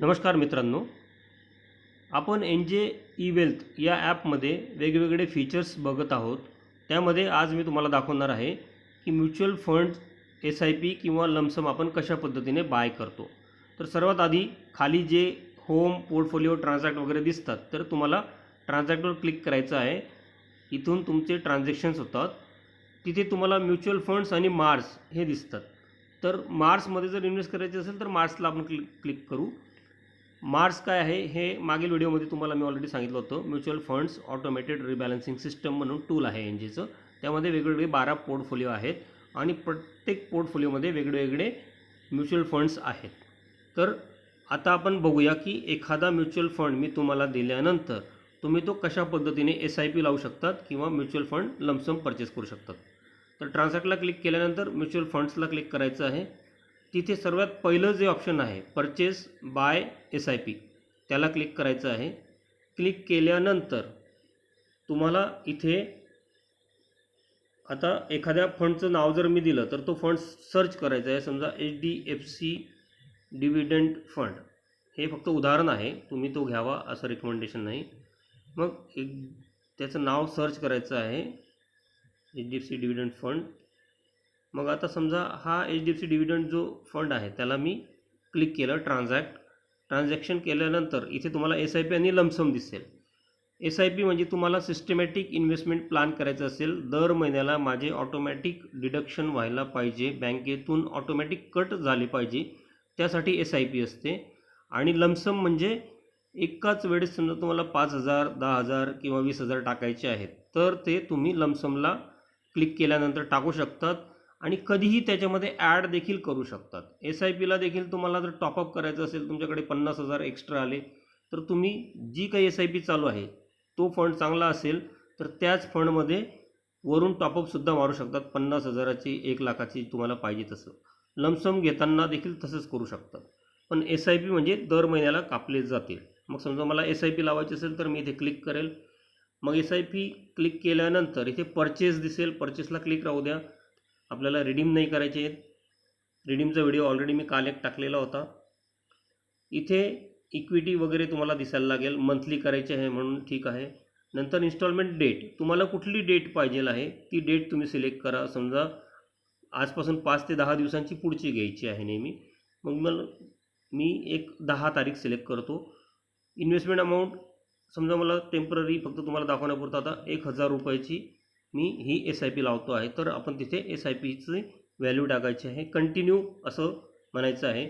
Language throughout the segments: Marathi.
नमस्कार मित्रांनो, आपण एन जे ई वेल्थ या ॲपमध्ये वेगवेगळे फीचर्स बघत आहोत. त्यामध्ये आज मी तुम्हाला दाखवणार आहे की mutual fund S I P किंवा लमसम आपण कशा पद्धतीने बाय करतो. तर सर्वात आधी खाली जे होम, पोर्टफोलिओ, ट्रान्झॅक्ट वगैरे दिसतात, तर तुम्हाला ट्रान्झॅक्टवर क्लिक करायचं आहे. इथून तुमचे ट्रान्झॅक्शन्स होतात. तिथे तुम्हाला म्युच्युअल फंड्स आणि मार्स हे दिसतात. तर मार्समध्ये जर इन्व्हेस्ट करायचे असेल तर मार्सला आपण क्लिक करू. मार्स काय आहे हे मागील व्हिडिओमध्ये तुम्हाला मी ऑलरेडी सांगितलं होतं. म्युच्युअल फंड्स ऑटोमेटेड रिबॅलन्सिंग सिस्टम म्हणून टूल आहे एन जीचं. त्यामध्ये वेगवेगळे 12 पोर्टफोलिओ आहेत आणि प्रत्येक पोर्टफोलिओमध्ये वेगवेगळे म्युच्युअल फंड्स आहेत. तर आता आपण बघूया की एखादा म्युच्युअल फंड मी तुम्हाला दिल्यानंतर तुम्ही तो कशा पद्धतीने एस आय पी लावू शकतात किंवा म्युच्युअल फंड लमसम परचेस करू शकतात. तर ट्रान्झॅक्टला क्लिक केल्यानंतर म्युच्युअल फंड्सला क्लिक करायचं आहे. तिथे सर्वात पहिलं जे ऑप्शन आहे purchase by S I P, त्याला क्लिक करायचं आहे. क्लिक केल्यानंतर तुम्हाला इथे आता एखाद्या फंडचं नाव जर मी दिलं तर तो फंड सर्च करायचा आहे. समजा HDFC डिव्हिडंड फंड, हे फक्त उदाहरण आहे, तुम्ही तो घ्यावा असं रिकमेंडेशन नाही. मग त्याचं नाव सर्च करायचं आहे, HDFC डिव्हिडंड फंड. मग आता समजा हा HDFC डिव्हिडंड जो फंड आहे त्याला मी क्लिक केलं. ट्रान्झॅक्शन केल्यानंतर इथे तुम्हाला एस आय पी आणि लमसम दिसेल. एस आय पी म्हणजे तुम्हाला सिस्टमॅटिक इन्व्हेस्टमेंट प्लॅन करायचं असेल, दर महिन्याला माझे ऑटोमॅटिक डिडक्शन व्हायला पाहिजे, बँकेतून ऑटोमॅटिक कट झाले पाहिजे, त्यासाठी एस आय पी असते. आणि लमसम म्हणजे एकाच वेळेस समजा तुम्हाला 5,000, 10,000 किंवा 20,000 टाकायचे आहेत तर ते तुम्ही लमसमला क्लिक केल्यानंतर टाकू शकतात आणि कधीही त्याच्यामध्ये ॲड देखील करू शकतात. एस आय पीला देखील तुम्हाला जर टॉपअप करायचं असेल, तुमच्याकडे 50,000 एक्स्ट्रा आले तर तुम्ही जी काही एस आय पी चालू आहे तो फंड चांगला असेल तर त्याच फंडमध्ये वरून टॉपअपसुद्धा मारू शकतात. 50,000ची, 1,00,000ची तुम्हाला पाहिजे तसं. लमसम घेताना देखील तसंच करू शकतात. पण एस आय पी म्हणजे दर महिन्याला कापले जातील. मग समजा मला एस आय पी लावायची असेल तर मी इथे क्लिक करेल. मग एस आय पी क्लिक केल्यानंतर इथे परचेस दिसेल, परचेसला क्लिक राहू द्या. आपल्याला रिडीम नाही करायचे आहेत. रिडीमचा व्हिडिओ ऑलरेडी मी काल एक टाकलेला होता. इथे इक्विटी वगैरे तुम्हाला दिसायला लागेल, मंथली करायचे आहे म्हणून ठीक आहे. नंतर इन्स्टॉलमेंट डेट, तुम्हाला कुठली डेट पाहिजे आहे ती डेट तुम्ही सिलेक्ट करा. समजा आजपासून 5 ते 10 दिवसांची पुढची घ्यायची आहे नेहमी. मग मी एक 10 तारीख सिलेक्ट करतो. इन्व्हेस्टमेंट अमाऊंट समजा मला टेम्पररी फक्त तुम्हाला दाखवण्यापुरतं आता 1,000 रुपयाची मी ही एस आय पी लावतो आहे, तर आपण तिथे एस आय पीची व्हॅल्यू टाकायची आहे. कंटिन्यू असं म्हणायचं आहे.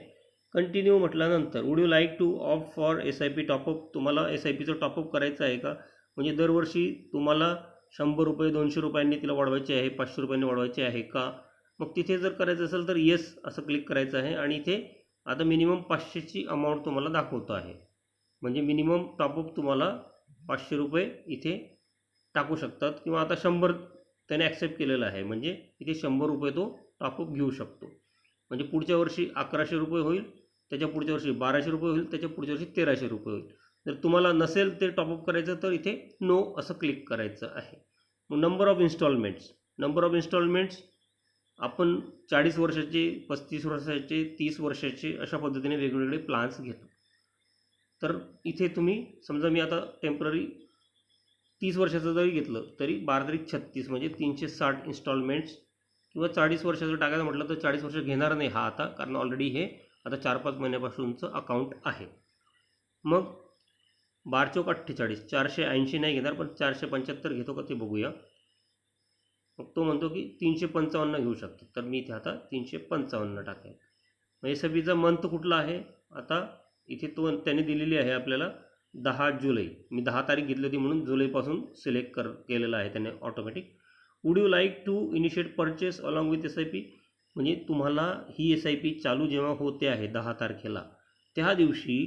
कंटिन्यू म्हटल्यानंतर would you like to opt for S I P top up, तुम्हाला एस आय पीचं टॉपअप करायचं आहे का, म्हणजे दरवर्षी तुम्हाला 100 रुपये, 200 रुपयांनी तिला वाढवायचे आहे, 500 रुपयांनी वाढवायचे आहे का. मग तिथे जर करायचं असेल तर येस असं क्लिक करायचं आहे. आणि इथे आता मिनिमम 500ची अमाऊंट तुम्हाला दाखवतो आहे, म्हणजे मिनिमम टॉपअप तुम्हाला 500 रुपये इथे टाकू शकतात. किंवा आता 100 त्याने ॲक्सेप्ट केलेलं आहे, म्हणजे इथे 100 रुपये तो टॉपअप घेऊ शकतो. म्हणजे पुढच्या वर्षी 1100 रुपये होईल, त्याच्या पुढच्या वर्षी 1200 रुपये होईल, त्याच्या पुढच्या वर्षी 1300 रुपये होईल. जर तुम्हाला नसेल ते टॉपअप करायचं तर इथे नो असं क्लिक करायचं आहे. मग नंबर ऑफ इन्स्टॉलमेंट्स आपण 40 वर्षाचे, 35 वर्षाचे, 30 वर्षाचे अशा पद्धतीने वेगवेगळे प्लान्स घेतो. तर इथे तुम्ही समजा मी आता टेम्पररी 30 वर्षाचं जरी घेतलं तरी 12×36 म्हणजे 360 इन्स्टॉलमेंट्स. किंवा 40 वर्षाचं टाकायचं म्हटलं तर 40 वर्ष घेणार नाही हा आता, कारण ऑलरेडी हे आता 4-5 महिन्यापासूनचं अकाउंट आहे. मग 12×4=48, 480 नाही घेणार, पण 475 घेतो का ते बघूया. मग तो म्हणतो की 355 घेऊ शकतो, तर मी इथे आता 355 टाकेल. मग एस आय पीचा मंथ कुठला आहे, आता इथे तो त्याने दिलेली आहे आपल्याला 10 जुलै. मी 10 तारीख घेतली होती म्हणून जुलैपासून सिलेक्ट केलेलं आहे त्याने automatic. Would you like to initiate purchase along with S I P, म्हणजे तुम्हाला ही एस आय पी चालू जेव्हा होते आहे 10 तारखेला, त्या दिवशी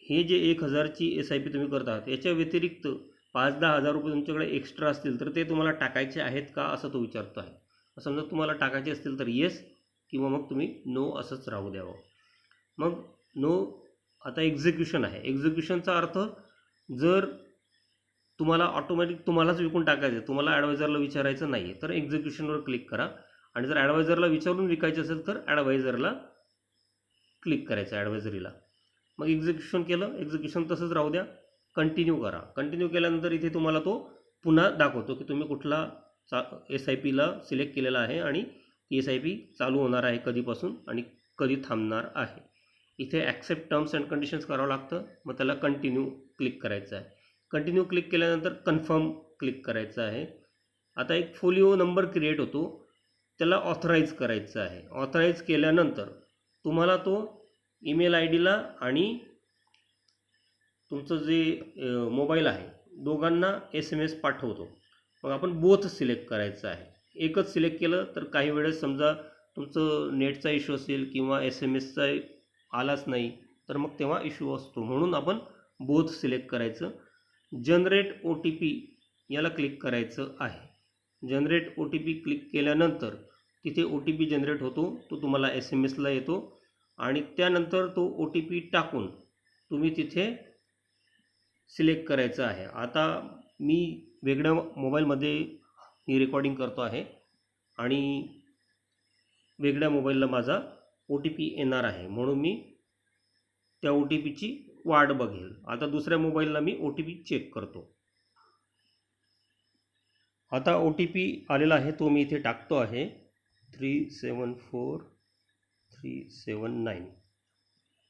हे जे 1,000ची एस आय पी तुम्ही करता याच्या व्यतिरिक्त 5-10 हजार रुपये तुमच्याकडे एक्स्ट्रा असतील तर ते तुम्हाला टाकायचे आहेत का असं तो विचारतो आहे. समजा तुम्हाला टाकायचे असतील तर येस, किंवा मग तुम्ही नो असंच राहू द्यावं. मग नो. आता एक्झिक्युशन आहे. एक्झिक्युशनचा अर्थ जर तुम्हाला ऑटोमॅटिक तुम्हालाच विकून टाकायचं आहे, तुम्हाला ॲडवायझरला विचारायचं नाही आहे, तर एक्झिक्युशनवर क्लिक करा. आणि जर ॲडवायझरला विचारून विकायचं असेल तर ॲडवायझरला क्लिक करायचं, ॲडवायझरीला. मग एक्झिक्युशन केलं, एक्झिक्युशन तसंच राहू द्या, कंटिन्यू करा. कंटिन्यू केल्यानंतर इथे तुम्हाला तो पुन्हा दाखवतो की तुम्ही कुठला SIPला सिलेक्ट केलेला आहे आणि ती SIP चालू होणार आहे कधीपासून आणि कधी थांबणार आहे. इथे ॲक्सेप्ट टर्म्स अँड कंडिशन्स करावं लागतं. मग त्याला कंटिन्यू क्लिक करायचं आहे. कंटिन्यू क्लिक केल्यानंतर कन्फर्म क्लिक करायचं आहे. आता एक फोलिओ नंबर क्रिएट होतो, त्याला ऑथराईज करायचं आहे. ऑथराईज केल्यानंतर तुम्हाला तो ईमेल IDला आणि तुमचं जे मोबाईल आहे दोघांना SMS पाठवतो. मग आपण बोथ सिलेक्ट करायचं आहे. एकच सिलेक्ट केलं तर काही वेळेस समजा तुमचं नेटचा इश्यू असेल किंवा SMSचा आलाच नाही तर मग तेव्हा इश्यू असतो, म्हणून आपण बोथ सिलेक्ट करायचं. जनरेट OTP याला क्लिक करायचं आहे. जनरेट OTP क्लिक केल्यानंतर तिथे OTP जनरेट होतो, तो तुम्हाला SMSला येतो आणि त्यानंतर तो OTP टाकून तुम्ही तिथे सिलेक्ट करायचं आहे. आता मी वेगळ्या मोबाईलमध्ये ही रेकॉर्डिंग करतो आहे आणि वेगळ्या मोबाईलला माझा OTP येणार आहे, म्हणून मी त्या OTPची वाट बघेल. आता दुसऱ्या मोबाईलला मी OTP चेक करतो. आता OTP आलेला आहे, तो मी इथे टाकतो आहे 374379.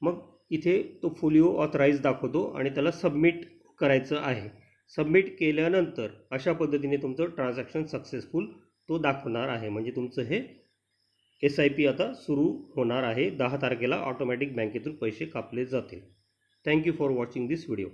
मग इथे तो फोलिओ ऑथराईज दाखवतो आणि त्याला सबमिट करायचं आहे. सबमिट केल्यानंतर अशा पद्धतीने तुमचं ट्रान्झॅक्शन सक्सेसफुल तो दाखवणार आहे. म्हणजे तुमचं हे SIP आता सुरू होणार आहे. 10 तारखेला ऑटोमॅटिक बँकेतून पैसे कापले जातील. Thank you for watching this video.